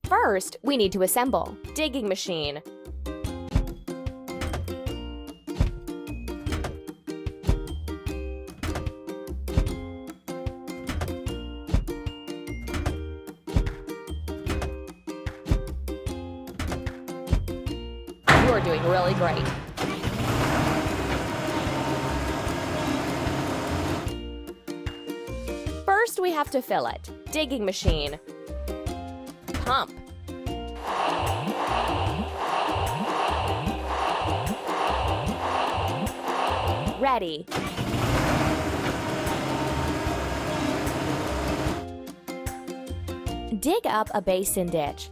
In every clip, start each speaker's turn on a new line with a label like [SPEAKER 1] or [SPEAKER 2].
[SPEAKER 1] First, we need to assemble. Digging machine. You're doing really great. First, we have to fill it. Digging machine. Pump. Ready. Dig up a basin ditch.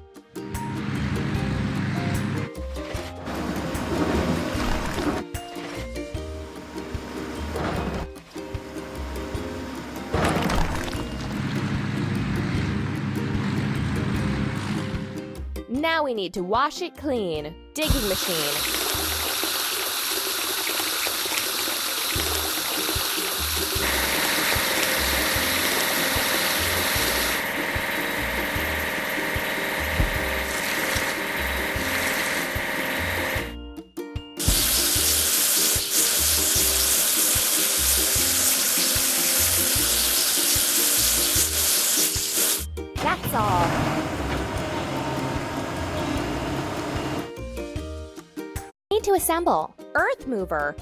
[SPEAKER 1] Now we need to wash it clean. Digging machine. That's all. Need to assemble. Earth mover.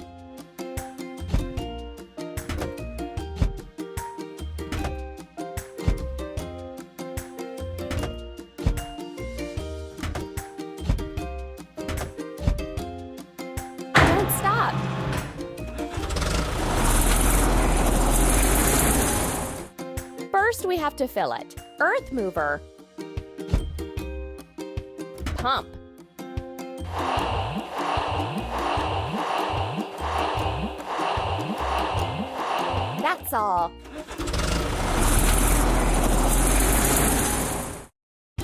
[SPEAKER 1] Don't stop. First, we have to fill it. Earth mover. Pump. That's all.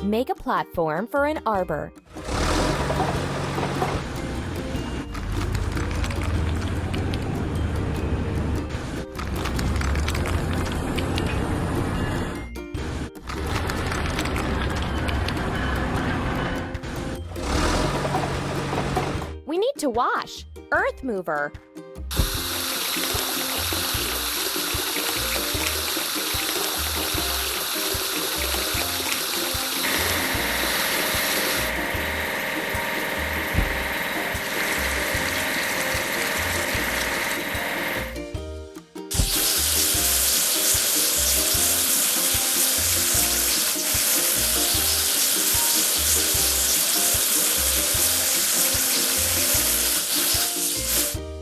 [SPEAKER 1] Make a platform for an arbor. We need to wash. Earth mover.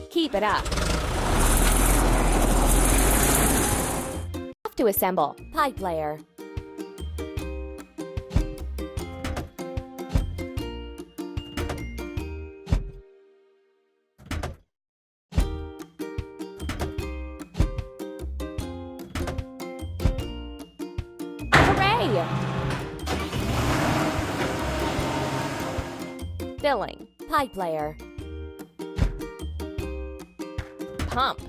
[SPEAKER 1] Keep it up. Have to assemble. Pipe layer. Hooray! Filling. Pipe layer. Pump.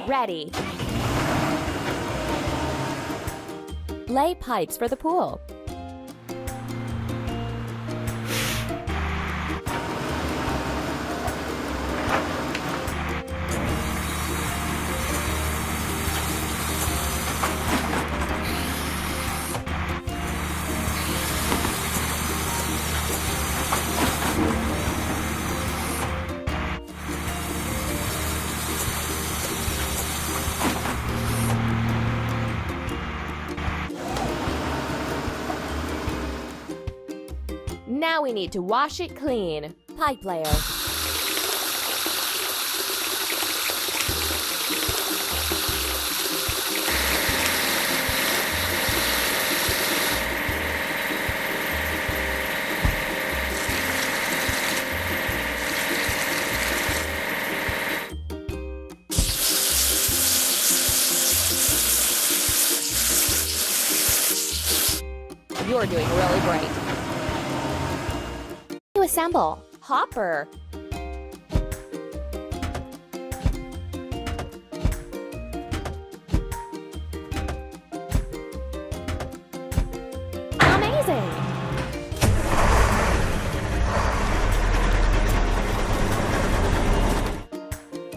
[SPEAKER 1] Ready. Lay pipes for the pool. Now we need to wash it clean. Pipe layer. You're doing really great. To assemble. Hopper.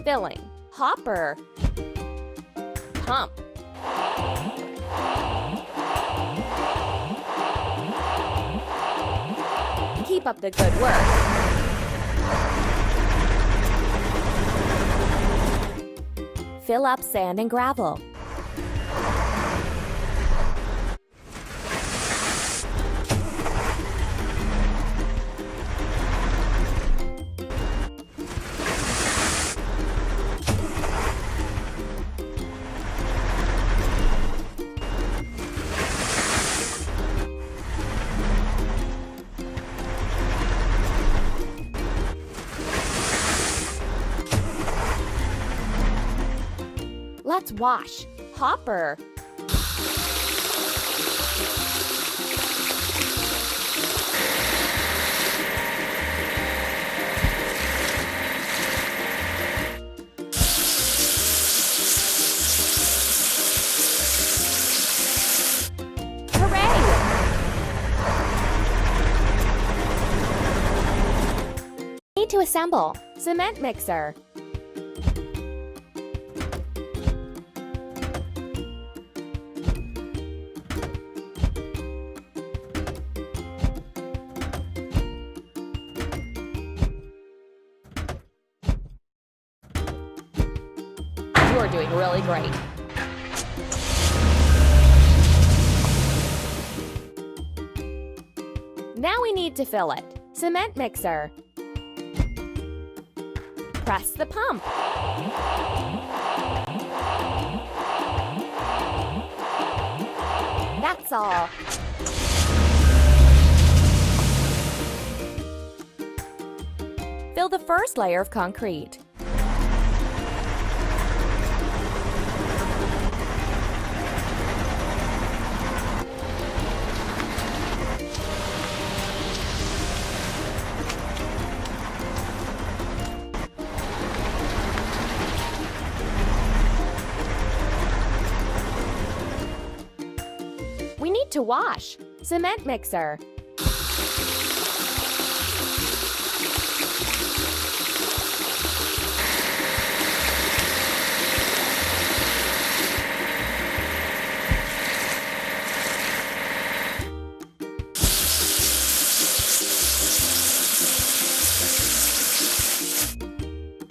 [SPEAKER 1] Filling. Hopper. Pump. Keep up the good work. Fill up sand and gravel. Let's wash. Hopper. Hooray! Need to assemble. Cement mixer. You're doing really great. Now we need to fill it. Cement mixer. Press the pump. That's all. Fill the first layer of concrete. We need to wash. Cement mixer.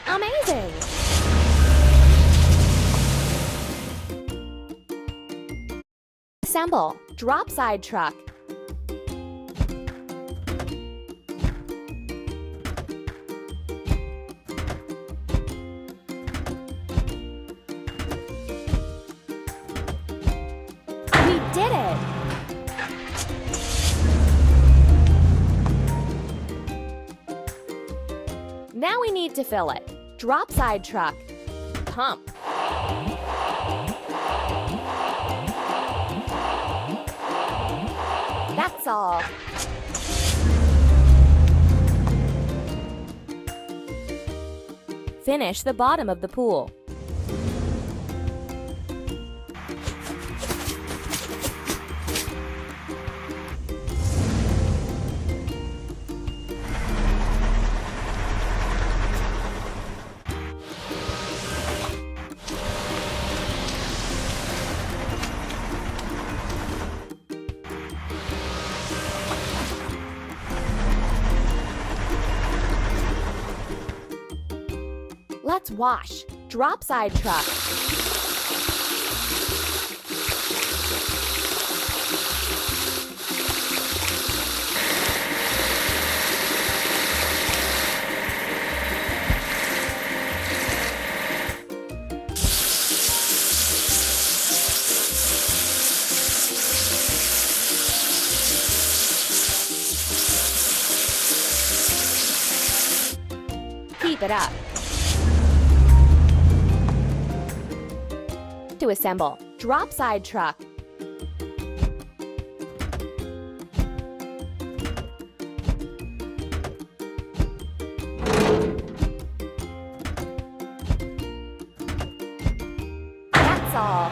[SPEAKER 1] Amazing! Assemble. Drop side truck. We did it! Now we need to fill it. Drop side truck. Pump. That's all. Finish the bottom of the pool. Let's wash. Drop side truck. Keep it up. To assemble. Drop side truck. That's all.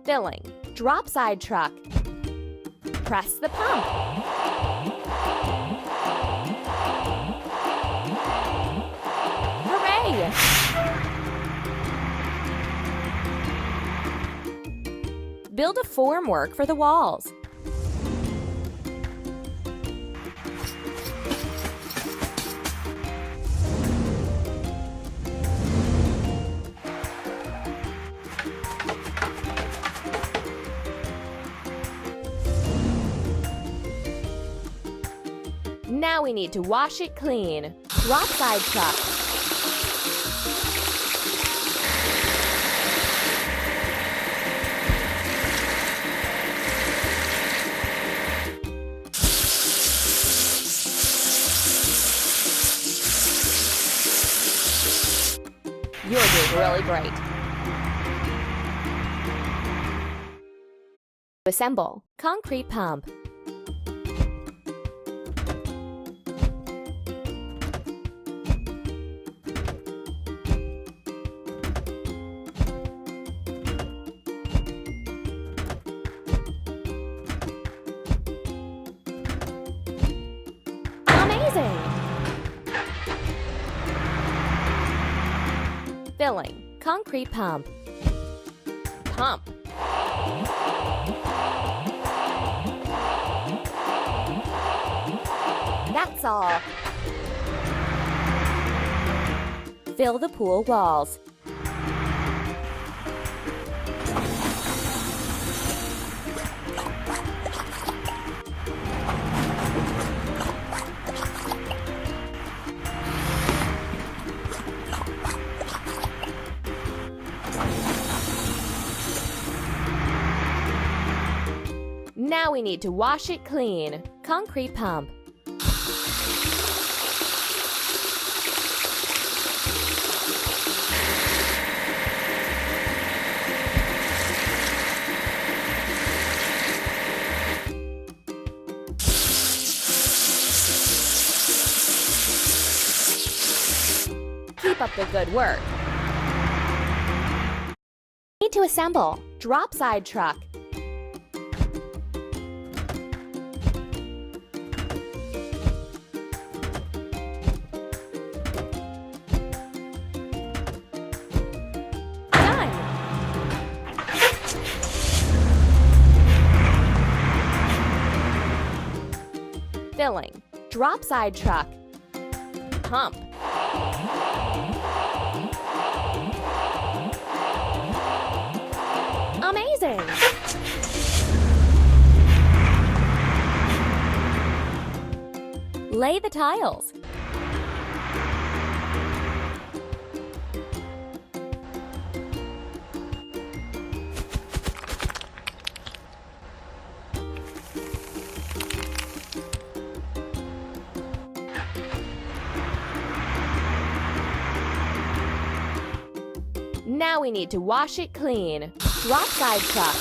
[SPEAKER 1] Filling. Drop side truck. Press the pump. Build a formwork for the walls. Now we need to wash it clean. Drop side truck. You're doing really great. Assemble. Concrete pump. Amazing! Filling. Concrete pump. Pump. That's all. Fill the pool walls. Now we need to wash it clean. Concrete pump. Keep up the good work. Need to assemble. Drop side truck. Filling. Drop side truck. Pump. Amazing! Lay the tiles. Now we need to wash it clean. Drop side truck.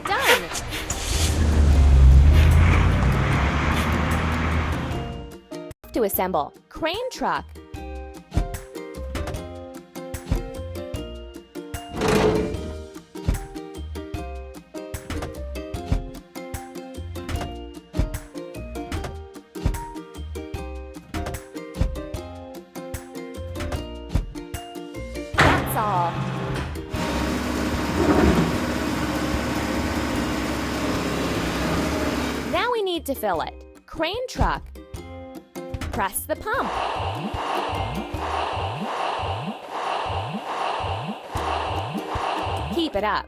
[SPEAKER 1] Done! To assemble. Crane truck. All. Now we need to fill it. Crane truck. Press the pump. Keep it up.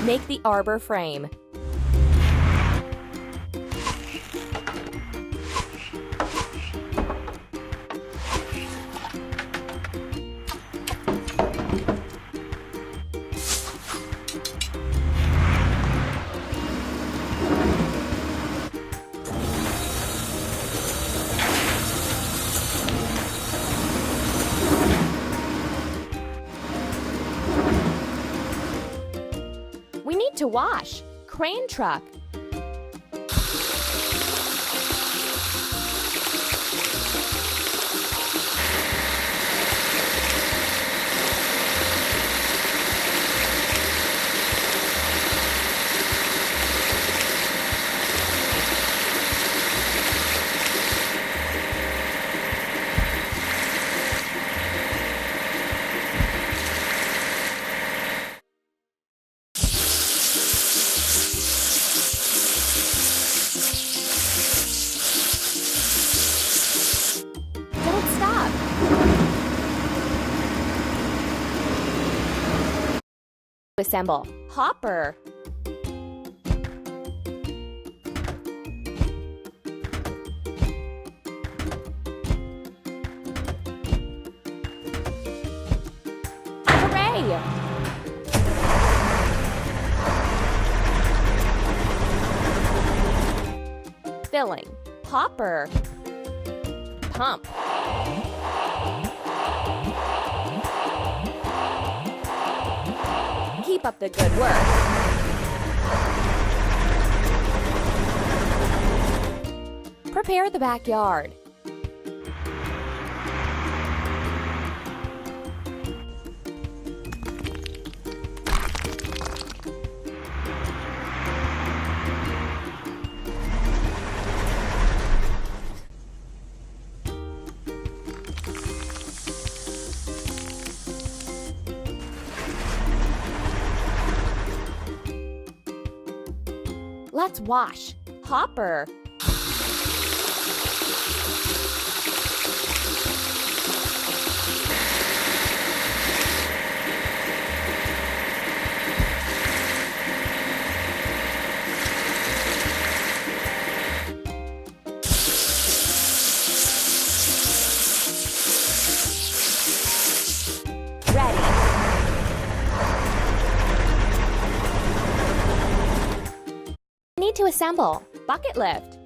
[SPEAKER 1] Make the arbor frame. We need to wash. Crane truck. Assemble. Hopper. Hooray! Filling. Hopper. Pump. Keep up the good work. Prepare the backyard. Let's wash. Hopper. Ready. Need to assemble. Bucket lift.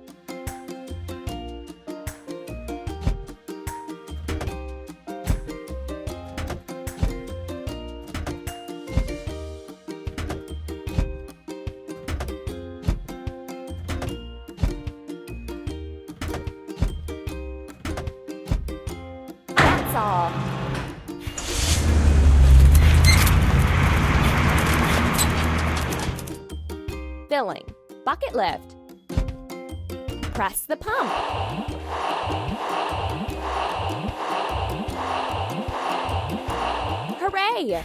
[SPEAKER 1] That's all. Filling. Bucket lift. Press the pump. Hooray!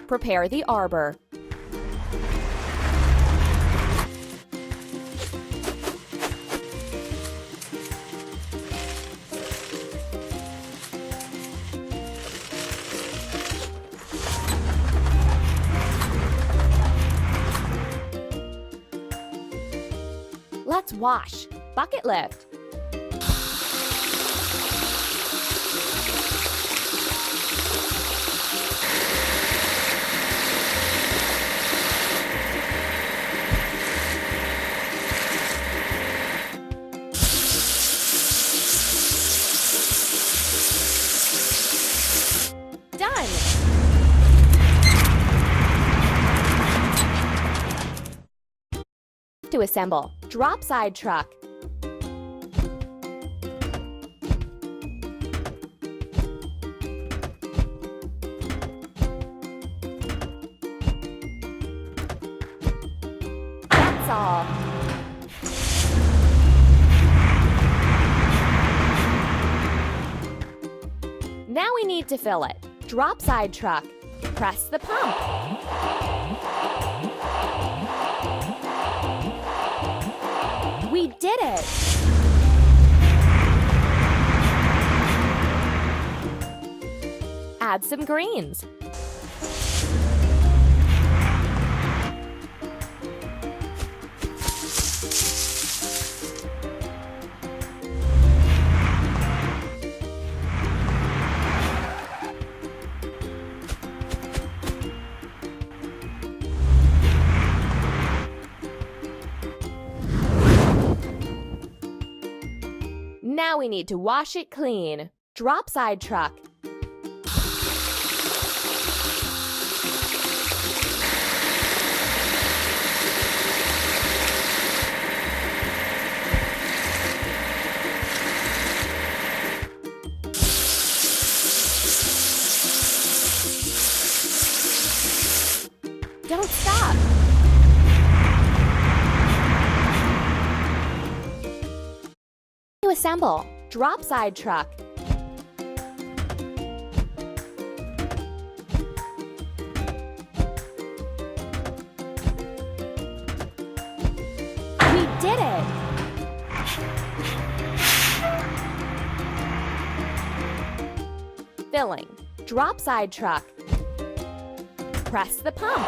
[SPEAKER 1] Prepare the arbor. Let's wash. Bucket lift. Done! To assemble. Drop side truck. That's all. Now we need to fill it. Drop side truck. Press the pump. We did it! Add some greens. Now we need to wash it clean. Drop side truck. Don't stop. To assemble. Drop side truck. We did it! Filling. Drop side truck. Press the pump.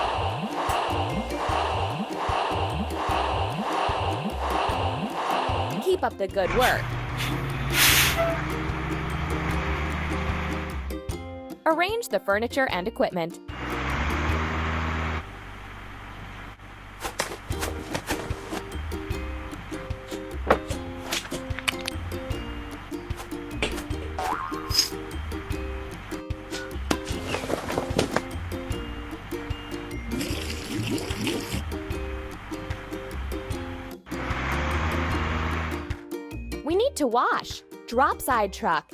[SPEAKER 1] Keep up the good work. Arrange the furniture and equipment. We need to wash. Drop side truck.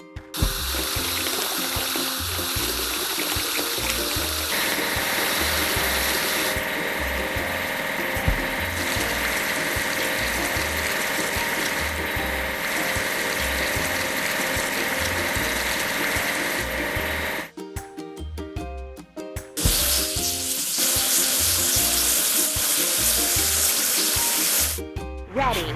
[SPEAKER 1] Ready.